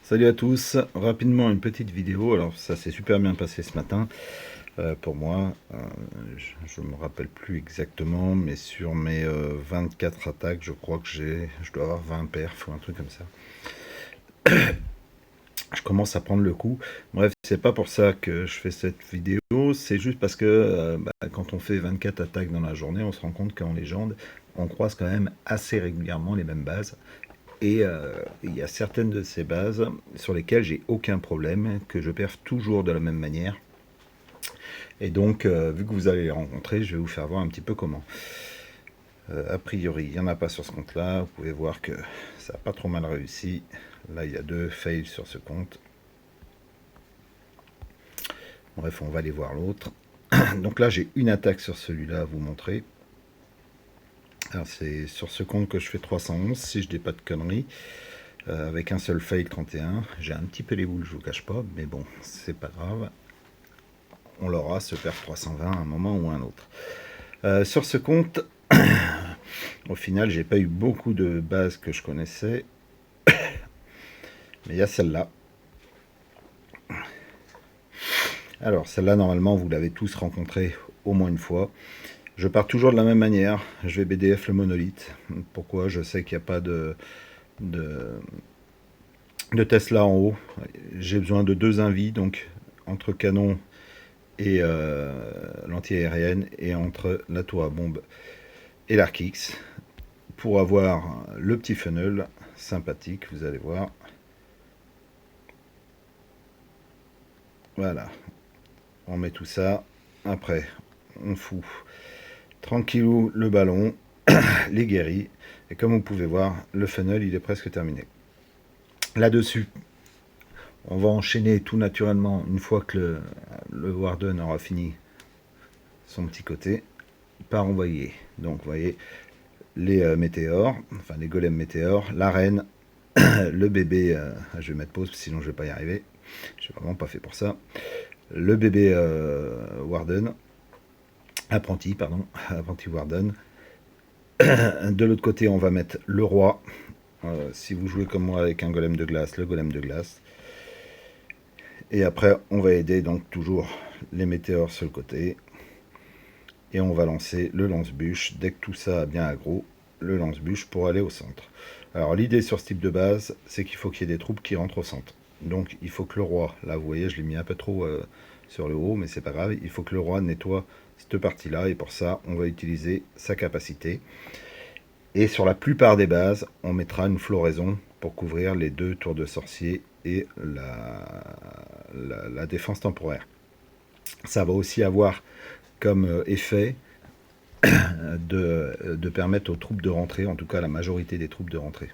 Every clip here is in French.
Salut à tous, rapidement une petite vidéo. Alors ça s'est super bien passé ce matin pour moi. Je me rappelle plus exactement, mais sur mes 24 attaques, je crois que je dois avoir 20 perfs ou un truc comme ça. Je commence à prendre le coup. Bref, c'est pas pour ça que je fais cette vidéo, c'est juste parce que quand on fait 24 attaques dans la journée, on se rend compte qu'en légende, on croise quand même assez régulièrement les mêmes bases. Et il y a certaines de ces bases sur lesquelles j'ai aucun problème, que je perds toujours de la même manière. Et donc, vu que vous allez les rencontrer, je vais vous faire voir un petit peu comment. A priori, il n'y en a pas sur ce compte-là. Vous pouvez voir que ça n'a pas trop mal réussi. Là, il y a 2 fails sur ce compte. Bref, on va aller voir l'autre. Donc là, j'ai une attaque sur celui-là à vous montrer. Alors, c'est sur ce compte que je fais 311, si je dis pas de conneries. Avec un seul fail 31. J'ai un petit peu les boules, je vous cache pas, mais bon, c'est pas grave. On l'aura, ce perf 320 à un moment ou à un autre. Sur ce compte, au final, j'ai pas eu beaucoup de bases que je connaissais, mais il y a celle-là. Alors, celle-là, normalement, vous l'avez tous rencontrée au moins une fois. Je pars toujours de la même manière. Je vais BDF le monolithe. Pourquoi? Je sais qu'il n'y a pas de Tesla en haut. J'ai besoin de 2 invis, donc entre canon et l'anti-aérienne, et entre la tour à bombe et l'arc X, pour avoir le petit funnel sympathique, vous allez voir. Voilà, on met tout ça. Après, on fout tranquillou le ballon, les guéris, et comme vous pouvez voir, le funnel il est presque terminé. Là-dessus, on va enchaîner tout naturellement une fois que le Warden aura fini son petit côté, par envoyer. Donc, vous voyez, les météores, enfin les golems météores, la reine, le bébé, je vais mettre pause sinon je vais pas y arriver, je suis vraiment pas fait pour ça, le bébé Warden, apprenti Warden. De l'autre côté on va mettre le roi, si vous jouez comme moi avec un golem de glace, le golem de glace, et après on va aider donc toujours les météores sur le côté, et on va lancer le lance-bûche dès que tout ça a bien aggro, le lance-bûche pour aller au centre. Alors l'idée sur ce type de base, c'est qu'il faut qu'il y ait des troupes qui rentrent au centre. Donc il faut que le roi, là vous voyez je l'ai mis un peu trop sur le haut, mais c'est pas grave, il faut que le roi nettoie cette partie-là, et pour ça on va utiliser sa capacité. Et sur la plupart des bases, on mettra une floraison pour couvrir les 2 tours de sorcier et la défense temporaire. Ça va aussi avoir comme effet de permettre aux troupes de rentrer, en tout cas la majorité des troupes de rentrer.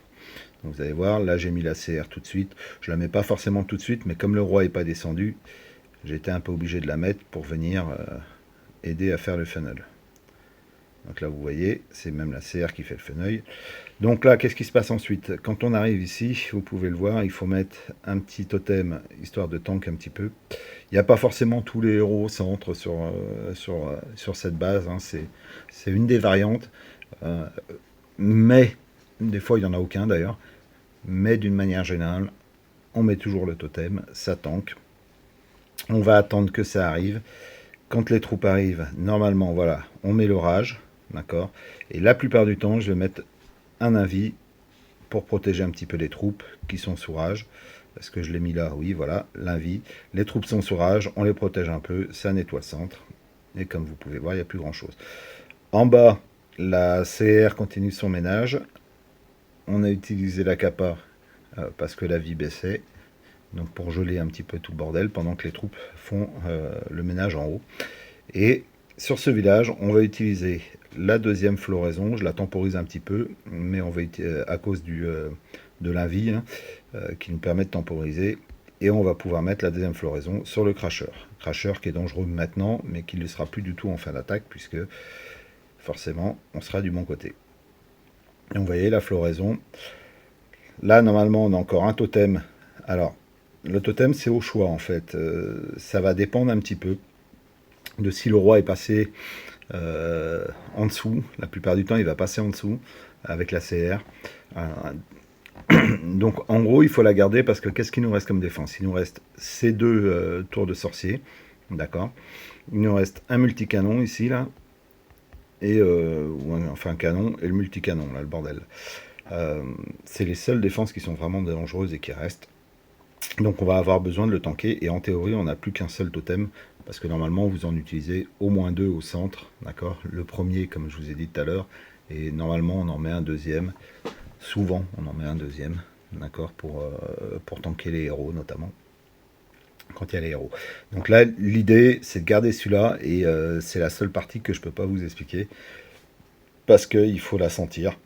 Donc vous allez voir, là j'ai mis la CR tout de suite. Je la mets pas forcément tout de suite, mais comme le roi n'est pas descendu, j'étais un peu obligé de la mettre pour venir aider à faire le funnel. Donc là vous voyez, c'est même la CR qui fait le funnel. Donc là, qu'est-ce qui se passe ensuite? Quand on arrive ici, vous pouvez le voir, il faut mettre un petit totem, histoire de tank un petit peu. Il n'y a pas forcément tous les héros au centre sur cette base, hein. C'est une des variantes, mais des fois il n'y en a aucun d'ailleurs, mais d'une manière générale, on met toujours le totem, ça tank. On va attendre que ça arrive. Quand les troupes arrivent, normalement, voilà, on met l'orage, d'accord. Et la plupart du temps, je vais mettre un invis pour protéger un petit peu les troupes qui sont sous rage. Parce que je l'ai mis là, oui, voilà, l'invis. Les troupes sont sous rage, on les protège un peu, ça nettoie le centre. Et comme vous pouvez voir, il n'y a plus grand chose. En bas, la CR continue son ménage. On a utilisé la capa parce que la vie baissait. Donc pour geler un petit peu tout le bordel pendant que les troupes font le ménage en haut. Et sur ce village, on va utiliser la deuxième floraison. Je la temporise un petit peu, mais on va à cause de l'invie, hein, qui nous permet de temporiser. Et on va pouvoir mettre la deuxième floraison sur le cracheur. Cracheur qui est dangereux maintenant, mais qui ne le sera plus du tout en fin d'attaque, puisque forcément, on sera du bon côté. Et vous voyez la floraison. Là, normalement, on a encore un totem. Alors, le totem, c'est au choix, en fait. Ça va dépendre un petit peu de si le roi est passé en dessous. La plupart du temps, il va passer en dessous avec la CR. Donc en gros, il faut la garder parce que qu'est-ce qu'il nous reste comme défense? Il nous reste ces deux tours de sorcier, d'accord. Il nous reste un multicanon ici, là, et enfin un canon et le multicanon, là, le bordel. C'est les seules défenses qui sont vraiment dangereuses et qui restent. Donc on va avoir besoin de le tanker, et en théorie, on n'a plus qu'un seul totem, parce que normalement, vous en utilisez au moins deux au centre, d'accord. Le premier, comme je vous ai dit tout à l'heure, et normalement, on en met un deuxième. Souvent, on en met un deuxième, d'accord, pour tanker les héros, notamment, quand il y a les héros. Donc là, l'idée, c'est de garder celui-là, et c'est la seule partie que je peux pas vous expliquer, parce qu'il faut la sentir.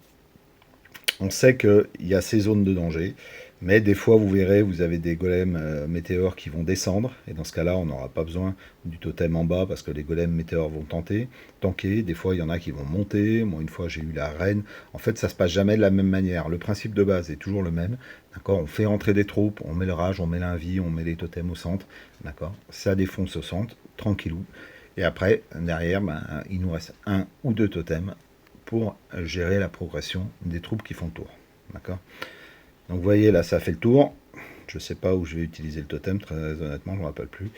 On sait qu'il y a ces zones de danger, mais des fois, vous verrez, vous avez des golems météores qui vont descendre, et dans ce cas-là, on n'aura pas besoin du totem en bas, parce que les golems météores vont tanker. Des fois, il y en a qui vont monter. Moi, une fois, j'ai eu la reine. En fait, ça se passe jamais de la même manière. Le principe de base est toujours le même. D'accord. On fait rentrer des troupes, on met le rage, on met l'invie, on met les totems au centre. D'accord. Ça défonce au centre, tranquillou. Et après, derrière, ben, il nous reste un ou deux totems pour gérer la progression des troupes qui font le tour. D'accord. Donc vous voyez, là, ça fait le tour. Je ne sais pas où je vais utiliser le totem, très honnêtement, je ne me rappelle plus.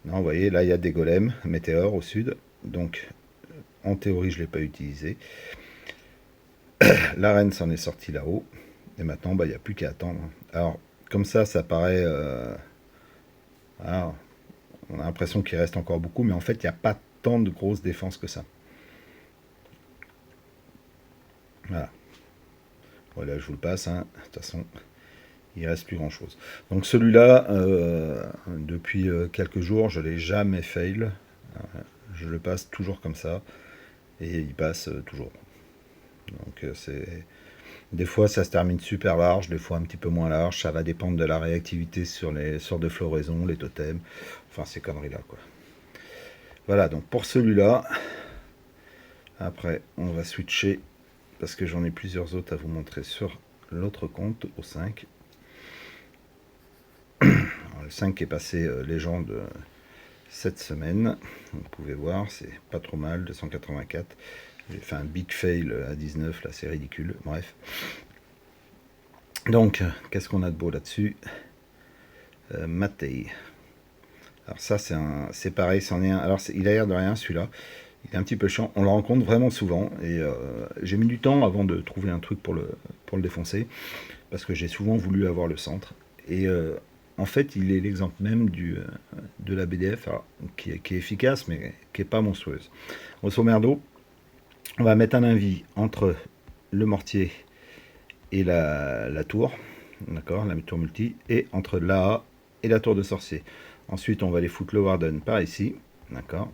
Non, vous voyez, là, il y a des golems météores au sud. Donc, en théorie, je ne l'ai pas utilisé. La reine s'en est sortie là-haut. Et maintenant, bah, il n'y a plus qu'à attendre. Alors, comme ça paraît... alors, on a l'impression qu'il reste encore beaucoup, mais en fait, il n'y a pas tant de grosses défenses que ça. Voilà. Voilà, je vous le passe. Hein. De toute façon, il reste plus grand chose. Donc celui-là, depuis quelques jours, je l'ai jamais fail. Je le passe toujours comme ça, et il passe toujours. Donc c'est des fois ça se termine super large, des fois un petit peu moins large. Ça va dépendre de la réactivité sur les sortes de floraison, les totems. Enfin ces conneries là quoi. Voilà donc pour celui-là. Après on va switcher parce que j'en ai plusieurs autres à vous montrer sur l'autre compte au 5. Alors, le 5 est passé légende cette semaine. Vous pouvez voir, c'est pas trop mal, 284. J'ai fait un big fail à 19, là c'est ridicule. Bref. Donc, qu'est-ce qu'on a de beau là-dessus? Matei. Alors ça, c'est pareil, c'en est un. Alors, il a l'air de rien, celui-là. Il est un petit peu chiant. On le rencontre vraiment souvent. Et j'ai mis du temps avant de trouver un truc pour le défoncer. Parce que j'ai souvent voulu avoir le centre. Et en fait, il est l'exemple même de la BDF, alors, qui est efficace, mais qui n'est pas monstrueuse. Grosso merdo, on va mettre un invi entre le mortier et la tour, d'accord, la tour multi, et entre l'AA et la tour de sorcier. Ensuite, on va les foutre le Warden par ici, d'accord,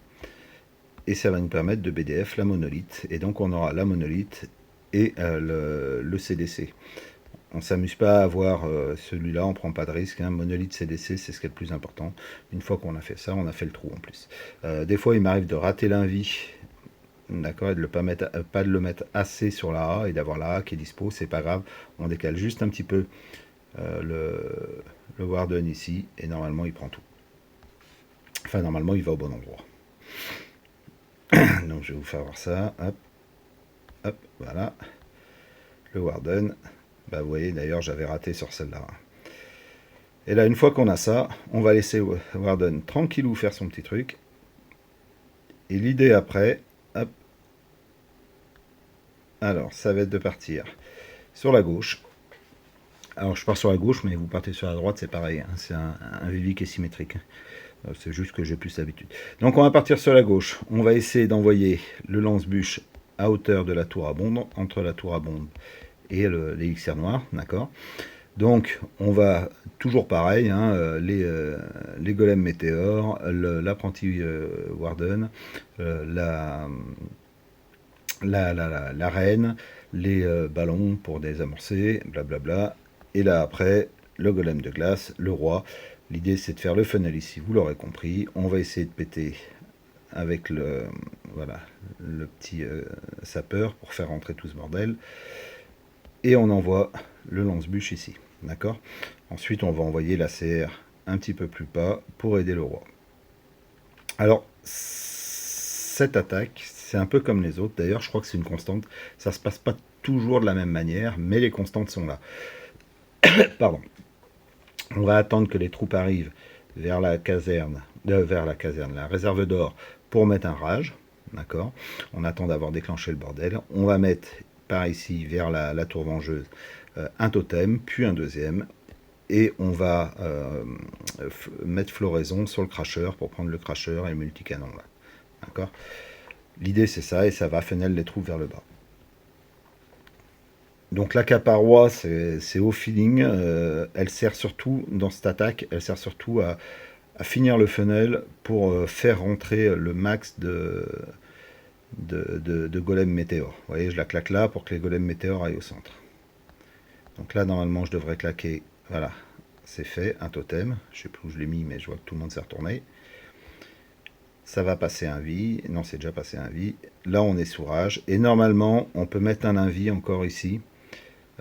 et ça va nous permettre de BDF la monolithe. Et donc, on aura la monolithe et le CDC. On ne s'amuse pas à avoir celui-là, on ne prend pas de risque. Hein. Monolithe CDC, c'est ce qui est le plus important. Une fois qu'on a fait ça, on a fait le trou en plus. Des fois, il m'arrive de rater l'invi, d'accord, et de pas de le mettre assez sur la A et d'avoir la A qui est dispo, c'est pas grave. On décale juste un petit peu le Warden ici, et normalement, il prend tout. Enfin, normalement, il va au bon endroit. Donc, je vais vous faire voir ça. Hop, hop, voilà. Le Warden. Bah, vous voyez, d'ailleurs, j'avais raté sur celle-là. Et là, une fois qu'on a ça, on va laisser Warden tranquillou faire son petit truc. Et l'idée après, hop. Alors, ça va être de partir sur la gauche. Alors, je pars sur la gauche, mais vous partez sur la droite, c'est pareil. Hein. C'est un Vivi qui est symétrique. C'est juste que j'ai plus l'habitude. Donc, on va partir sur la gauche. On va essayer d'envoyer le lance-bûche à hauteur de la tour à bombe, entre la tour à bombe et l'élixir noir, d'accord. Donc, on va toujours pareil, hein, les golems météores, l'apprenti Warden, la reine, les ballons pour désamorcer, blablabla. Et là, après, le golem de glace, le roi. L'idée, c'est de faire le funnel ici, vous l'aurez compris. On va essayer de péter avec le petit sapeur pour faire rentrer tout ce bordel. Et on envoie le lance-bûche ici, d'accord. Ensuite, on va envoyer la CR un petit peu plus bas pour aider le roi. Alors, cette attaque, c'est un peu comme les autres. D'ailleurs, je crois que c'est une constante. Ça se passe pas toujours de la même manière, mais les constantes sont là. Pardon. On va attendre que les troupes arrivent vers la la réserve d'or pour mettre un rage. D'accord. On attend d'avoir déclenché le bordel. On va mettre par ici vers la tour vengeuse un totem, puis un deuxième. Et on va mettre floraison sur le cracheur pour prendre le cracheur et le multicanon là. D'accord. L'idée c'est ça, et ça va funnel les troupes vers le bas. Donc l'accaparoie, c'est au feeling. Elle sert surtout, dans cette attaque, elle sert surtout à finir le funnel pour faire rentrer le max de golems météores. Vous voyez, je la claque là pour que les golems météores aillent au centre. Donc là, normalement, je devrais claquer. Voilà, c'est fait, un totem. Je ne sais plus où je l'ai mis, mais je vois que tout le monde s'est retourné. Ça va passer un vie. Non, c'est déjà passé un vie. Là, on est sous rage. Et normalement, on peut mettre un invi encore ici.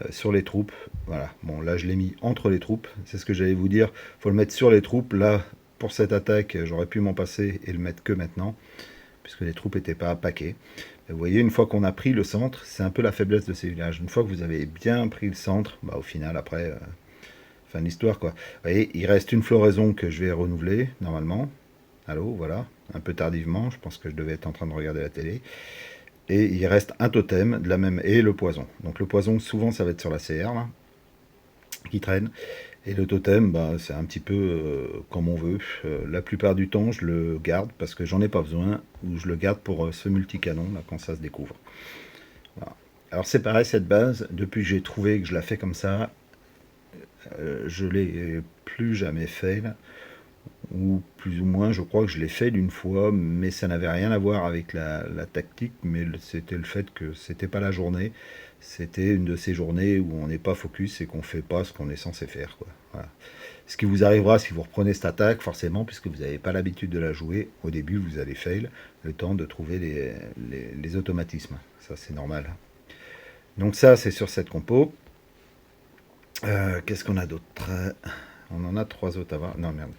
Sur les troupes, voilà, bon là je l'ai mis entre les troupes, c'est ce que j'allais vous dire, faut le mettre sur les troupes. Là pour cette attaque j'aurais pu m'en passer et le mettre que maintenant, puisque les troupes n'étaient pas paquées. Vous voyez, une fois qu'on a pris le centre, c'est un peu la faiblesse de ces villages, une fois que vous avez bien pris le centre, bah, au final après, fin de l'histoire quoi. Vous voyez, il reste une floraison que je vais renouveler normalement, allô, voilà, un peu tardivement, je pense que je devais être en train de regarder la télé. Et il reste un totem de la même, et le poison. Donc le poison, souvent, ça va être sur la CR, là, qui traîne. Et le totem, bah, c'est un petit peu comme on veut. La plupart du temps, je le garde parce que j'en ai pas besoin, ou je le garde pour ce multicanon, là, quand ça se découvre. Voilà. Alors c'est pareil, cette base, depuis que j'ai trouvé que je la fais comme ça, je l'ai plus jamais fait, là. Ou plus ou moins, je crois que je l'ai fait d'une fois, mais ça n'avait rien à voir avec la tactique, mais c'était le fait que c'était pas la journée, c'était une de ces journées où on n'est pas focus et qu'on fait pas ce qu'on est censé faire, quoi. Voilà. Ce qui vous arrivera si vous reprenez cette attaque, forcément, puisque vous n'avez pas l'habitude de la jouer, au début vous allez fail, le temps de trouver les automatismes, ça c'est normal. Donc ça c'est sur cette compo. Qu'est-ce qu'on a d'autre? On en a 3 autres à voir. Non merde.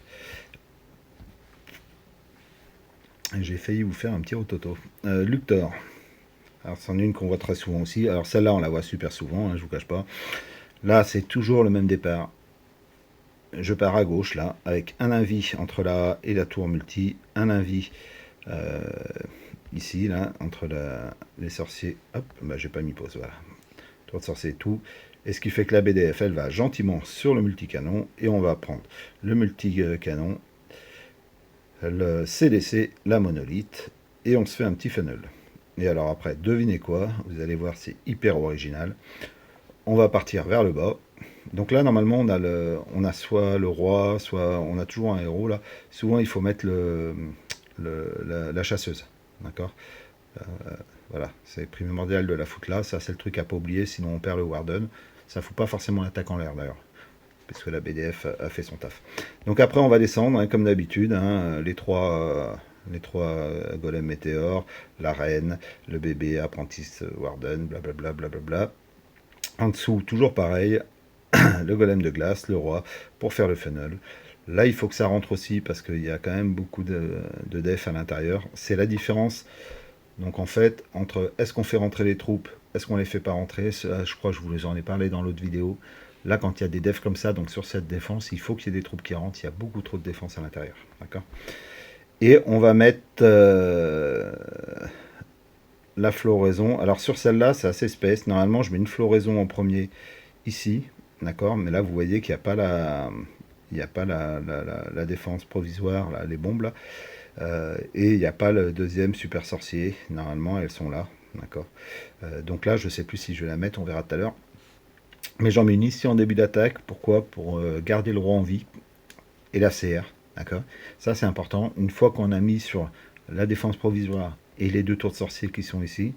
J'ai failli vous faire un petit rototo. Luctor. Alors c'en est une qu'on voit très souvent aussi. Alors celle-là on la voit super souvent, hein, je vous cache pas. Là c'est toujours le même départ. Je pars à gauche là, avec un invi entre la et la tour multi, un invi ici là, entre les sorciers. Hop, bah j'ai pas mis pause, voilà. Tour de sorcier et tout. Et ce qui fait que la BDF elle va gentiment sur le multicanon, et on va prendre le multicanon, le CDC, la monolithe, et on se fait un petit funnel. Et alors après, devinez quoi, vous allez voir, c'est hyper original. On va partir vers le bas. Donc là, normalement, on a soit le roi, soit on a toujours un héros là. Souvent, il faut mettre la chasseuse, d'accord. Voilà, c'est primordial de la foutre là. Ça, c'est le truc à pas oublier, sinon on perd le Warden. Ça fout pas forcément l'attaque en l'air d'ailleurs, parce que la BDF a fait son taf. Donc après on va descendre, hein, comme d'habitude, hein, les trois golems météores, la reine, le bébé, apprentice Warden, blablabla, blablabla. En dessous, toujours pareil, le golem de glace, le roi, pour faire le funnel. Là il faut que ça rentre aussi, parce qu'il y a quand même beaucoup de def à l'intérieur. C'est la différence, donc en fait, entre est-ce qu'on fait rentrer les troupes, est-ce qu'on les fait pas rentrer. Je crois que je vous en ai parlé dans l'autre vidéo. Là, quand il y a des defs comme ça, donc sur cette défense, il faut qu'il y ait des troupes qui rentrent. Il y a beaucoup trop de défense à l'intérieur. D'accord. Et on va mettre la floraison. Alors sur celle-là, c'est assez space. Normalement, je mets une floraison en premier ici. D'accord. Mais là, vous voyez qu'il n'y a pas la défense provisoire, là, les bombes là. Et il n'y a pas le deuxième super sorcier. Normalement, elles sont là. D'accord. Donc là, je ne sais plus si je vais la mettre. On verra tout à l'heure. Mais j'en mets une ici en début d'attaque. Pourquoi? Pour garder le roi en vie et la CR. D'accord. Ça, c'est important. Une fois qu'on a mis sur la défense provisoire et les 2 tours de sorcier qui sont ici,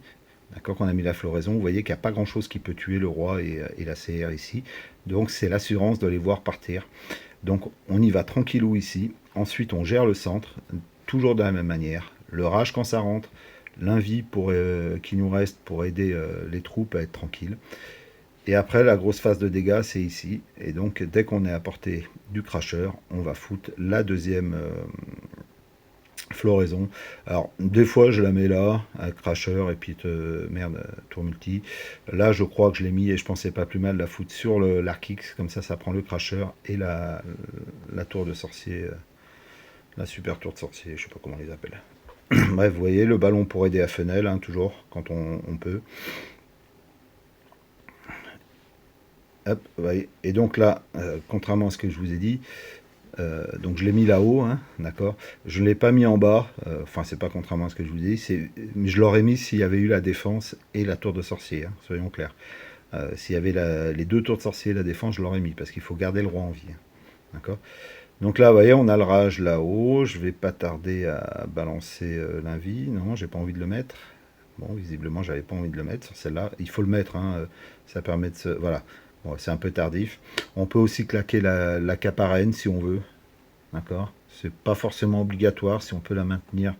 d'accord, qu'on a mis la floraison, vous voyez qu'il n'y a pas grand-chose qui peut tuer le roi et la CR ici. Donc, c'est l'assurance de les voir partir. Donc, on y va tranquillou ici. Ensuite, on gère le centre, toujours de la même manière. Le rage quand ça rentre, l'invi qui nous reste pour aider les troupes à être tranquilles. Et après, la grosse phase de dégâts, c'est ici. Et donc, dès qu'on est à portée du cracheur, on va foutre la deuxième floraison. Alors, des fois, je la mets là, avec Crasher, et puis, merde, tour multi. Là, je crois que je l'ai mis, et je pensais pas plus mal de la foutre sur l'Arc X, comme ça prend le Crasher et la tour de sorcier, la super tour de sorcier, je sais pas comment on les appelle. Bref, vous voyez, le ballon pour aider à funnel, hein, toujours, quand on peut. Hop, voyez. Et donc là, contrairement à ce que je vous ai dit, donc je l'ai mis là-haut, hein, d'accord. Je ne l'ai pas mis en bas, enfin c'est pas contrairement à ce que je vous ai dit, mais je l'aurais mis s'il y avait eu la défense et la tour de sorcier, hein, soyons clairs. S'il y avait les deux tours de sorcier et la défense, je l'aurais mis, parce qu'il faut garder le roi en vie, hein, d'accord. Donc là, vous voyez, on a le rage là-haut, je vais pas tarder à balancer l'invie, non, j'ai pas envie de le mettre. Bon, visiblement, j'avais pas envie de le mettre sur celle-là. Il faut le mettre, hein, ça permet de se... Voilà, bon, c'est un peu tardif. On peut aussi claquer la cape arène si on veut, d'accord. C'est pas forcément obligatoire, si on peut la maintenir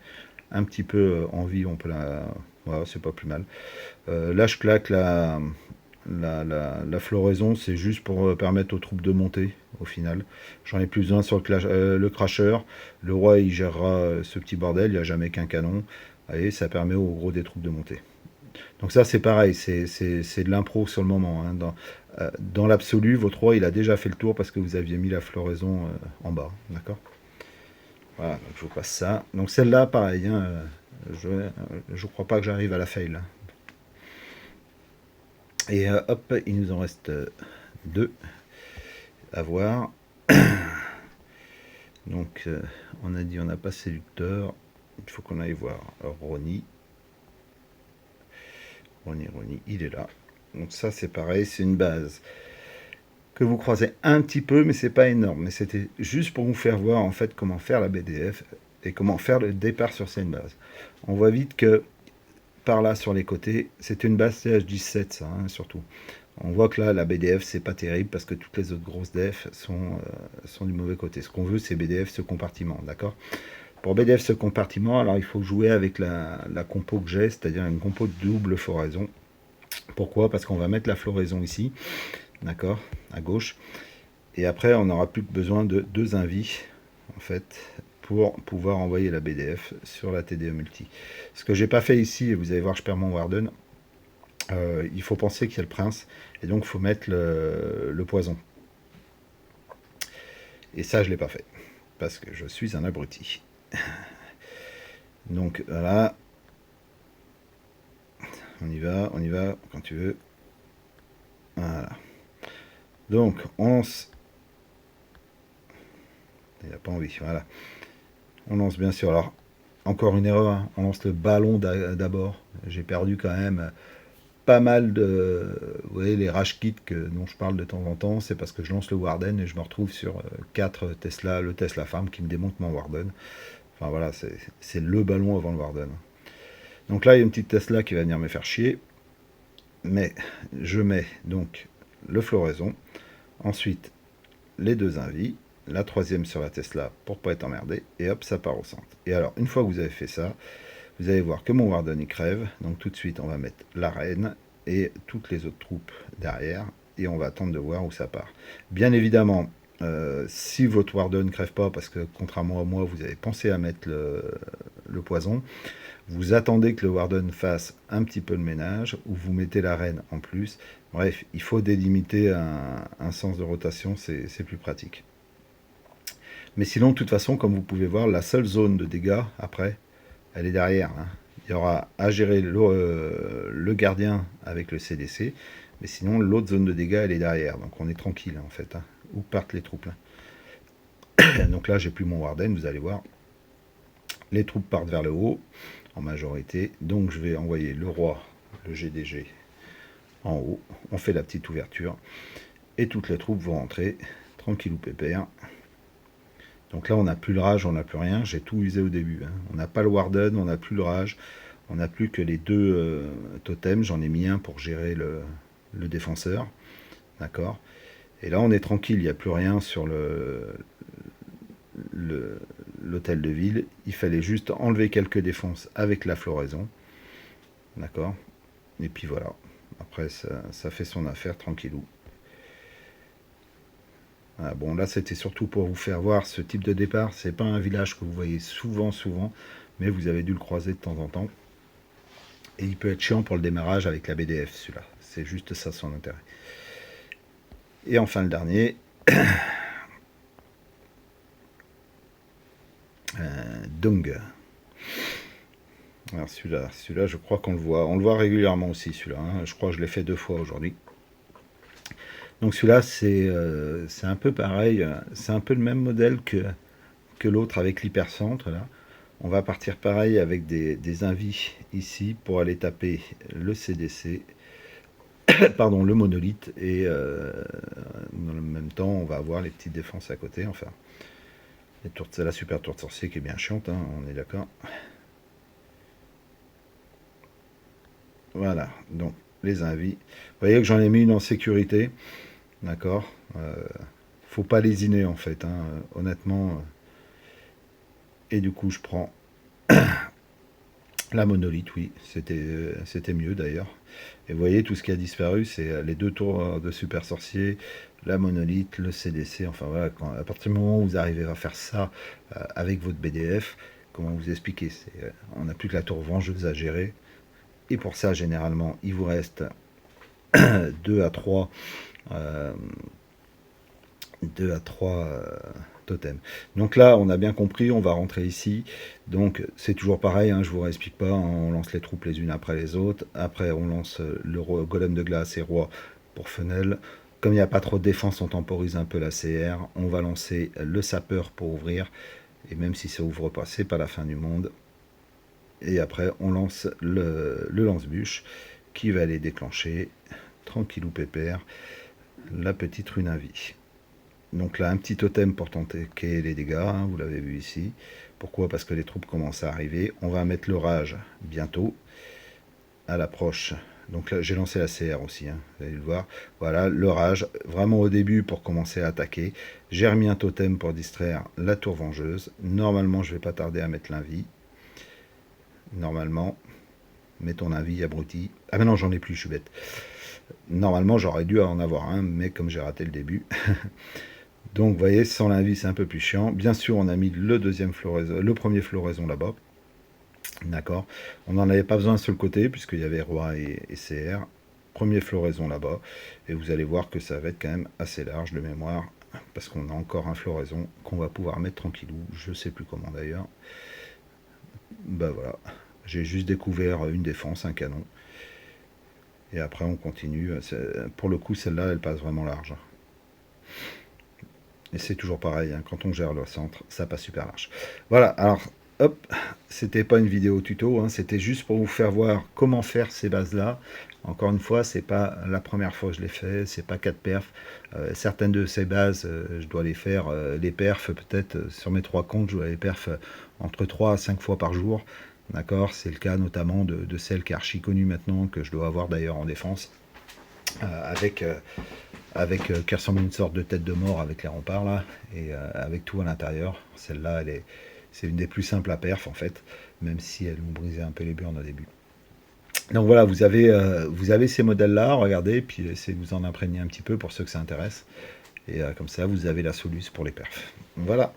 un petit peu en vie, on peut la... Voilà, c'est pas plus mal. Là, je claque la floraison, c'est juste pour permettre aux troupes de monter, au final. J'en ai plus besoin sur le crasher. Le roi, il gérera ce petit bordel, il n'y a jamais qu'un canon. Allez, ça permet au gros des troupes de monter. Donc ça, c'est pareil, c'est de l'impro sur le moment, hein. Dans l'absolu, votre roi, il a déjà fait le tour parce que vous aviez mis la floraison en bas, d'accord. Voilà, donc je vous passe ça. Donc celle-là, pareil, hein, je crois pas que j'arrive à la fail, là. Et hop, il nous en reste deux à voir. Donc on a dit on n'a pas séducteur. Il faut qu'on aille voir Ronnie. Ronnie, il est là. Donc ça c'est pareil, c'est une base que vous croisez un petit peu, mais c'est pas énorme. Mais c'était juste pour vous faire voir en fait comment faire la BDF et comment faire le départ sur cette base. On voit vite que par là sur les côtés, c'est une base CH17 ça, hein, surtout. On voit que là, la BDF, c'est pas terrible parce que toutes les autres grosses def sont du mauvais côté. Ce qu'on veut, c'est BDF ce compartiment, d'accord. Pour BDF ce compartiment, alors il faut jouer avec la compo que j'ai, c'est-à-dire une compo de double floraison. Pourquoi? Parce qu'on va mettre la floraison ici, d'accord, à gauche. Et après, on n'aura plus que besoin de deux invis, en fait, pour pouvoir envoyer la BDF sur la TDE multi. Ce que j'ai pas fait ici, et vous allez voir, je perds mon Warden. Il faut penser qu'il y a le prince, et donc il faut mettre le poison. Et ça, je ne l'ai pas fait, parce que je suis un abruti. Donc voilà, on y va, quand tu veux. Voilà. Donc, on lance... Il n'a pas envie, voilà. On lance bien sûr, alors, encore une erreur, hein. On lance le ballon d'abord. J'ai perdu quand même pas mal de... Vous voyez, les rage kits dont je parle de temps en temps, c'est parce que je lance le Warden et je me retrouve sur 4 Tesla, le Tesla Farm qui me démonte mon Warden. Enfin voilà, c'est le ballon avant le Warden. Donc là, il y a une petite Tesla qui va venir me faire chier. Mais je mets donc le floraison, ensuite les deux invis, la troisième sur la Tesla pour pas être emmerdé, et hop, ça part au centre. Et alors, une fois que vous avez fait ça, vous allez voir que mon Warden il crève, donc tout de suite on va mettre la reine et toutes les autres troupes derrière, et on va attendre de voir où ça part. Bien évidemment, si votre Warden ne crève pas, parce que contrairement à moi, vous avez pensé à mettre le poison, vous attendez que le Warden fasse un petit peu le ménage, ou vous mettez la reine en plus. Bref, il faut délimiter un sens de rotation, c'est plus pratique. Mais sinon, de toute façon, comme vous pouvez voir, la seule zone de dégâts, après, elle est derrière, hein. Il y aura à gérer le gardien avec le CDC, mais sinon, l'autre zone de dégâts, elle est derrière. Donc on est tranquille, en fait, hein. Où partent les troupes là. Donc là, j'ai plus mon Warden, vous allez voir. Les troupes partent vers le haut, en majorité. Donc je vais envoyer le roi, le GDG, en haut. On fait la petite ouverture. Et toutes les troupes vont rentrer, tranquillou pépère. Donc là, on n'a plus le rage, on n'a plus rien. J'ai tout usé au début, hein. On n'a pas le Warden, on n'a plus le rage. On n'a plus que les deux totems. J'en ai mis un pour gérer le défenseur. D'accord. Et là, on est tranquille, il n'y a plus rien sur l'hôtel de ville. Il fallait juste enlever quelques défenses avec la floraison. D'accord. Et puis voilà. Après, ça fait son affaire tranquillou. Voilà, bon, là, c'était surtout pour vous faire voir ce type de départ. C'est pas un village que vous voyez souvent, mais vous avez dû le croiser de temps en temps. Et il peut être chiant pour le démarrage avec la BDF, celui-là. C'est juste ça son intérêt. Et enfin, le dernier. Dung. Alors celui-là, je crois qu'on le voit. On le voit régulièrement aussi, celui-là. Hein. Je crois que je l'ai fait 2 fois aujourd'hui. Donc celui-là, c'est un peu pareil. C'est un peu le même modèle que l'autre avec l'hypercentre, là. On va partir pareil avec des invis ici pour aller taper le CDC, pardon, le monolithe, et dans le même temps, on va avoir les petites défenses à côté, enfin. La super tour de sorcier qui est bien chiante, hein, on est d'accord. Voilà, donc les invis. Vous voyez que j'en ai mis une en sécurité, d'accord. Faut pas lésiner en fait, hein, honnêtement. Et du coup, je prends la monolithe, oui, c'était mieux d'ailleurs. Et vous voyez, tout ce qui a disparu, c'est les 2 tours de super sorcier, la monolithe, le CDC. Enfin voilà, à partir du moment où vous arrivez à faire ça avec votre BDF, comment vous expliquer, on n'a plus que la tour vengeuse à gérer. Et pour ça, généralement, il vous reste 2 à 3 totems. Donc là, on a bien compris, on va rentrer ici. Donc c'est toujours pareil, hein, je vous réexplique pas, hein, on lance les troupes les unes après les autres. Après, on lance le golem de glace et roi pour Fenel. Comme il n'y a pas trop de défense, on temporise un peu la CR. On va lancer le sapeur pour ouvrir. Et même si ça ouvre pas, c'est pas la fin du monde. Et après, on lance le lance-bûche qui va aller déclencher, tranquillou pépère, la petite rune à vie. Donc là, un petit totem pour tenter les dégâts, hein, vous l'avez vu ici. Pourquoi? Parce que les troupes commencent à arriver. On va mettre l'orage bientôt, à l'approche. Donc là, j'ai lancé la CR aussi, hein, vous allez le voir. Voilà, l'orage, vraiment au début pour commencer à attaquer. J'ai remis un totem pour distraire la tour vengeuse. Normalement, je ne vais pas tarder à mettre l'invie. Normalement, mets ton avis, abruti. Ah mais non, j'en ai plus, je suis bête. Normalement, j'aurais dû en avoir un, mais comme j'ai raté le début. Donc, vous voyez, sans l'invie, c'est un peu plus chiant. Bien sûr, on a mis le premier floraison là-bas. D'accord. On n'en avait pas besoin sur le côté, puisqu'il y avait roi et CR. Premier floraison là-bas. Et vous allez voir que ça va être quand même assez large de mémoire, parce qu'on a encore un floraison qu'on va pouvoir mettre tranquillou. Je sais plus comment d'ailleurs. Bah voilà. J'ai juste découvert une défense, un canon. Et après, on continue. Pour le coup, celle-là, elle passe vraiment large. Et c'est toujours pareil, hein, quand on gère le centre, ça passe super large. Voilà, alors, hop, c'était pas une vidéo tuto, hein, c'était juste pour vous faire voir comment faire ces bases-là. Encore une fois, c'est pas la première fois que je les fais, c'est pas 4 perfs. Certaines de ces bases, je dois les faire, les perfs, peut-être sur mes 3 comptes, je dois les perfs entre 3 à 5 fois par jour. D'accord, c'est le cas notamment de celle qui est archi connue maintenant, que je dois avoir d'ailleurs en défense, avec qui ressemble à une sorte de tête de mort avec les remparts là, et avec tout à l'intérieur. Celle-là, c'est une des plus simples à perf en fait, même si elle nous brisait un peu les burnes au début. Donc voilà, vous avez ces modèles-là, regardez, puis essayez de vous en imprégner un petit peu pour ceux que ça intéresse. Et comme ça, vous avez la soluce pour les perfs. Voilà.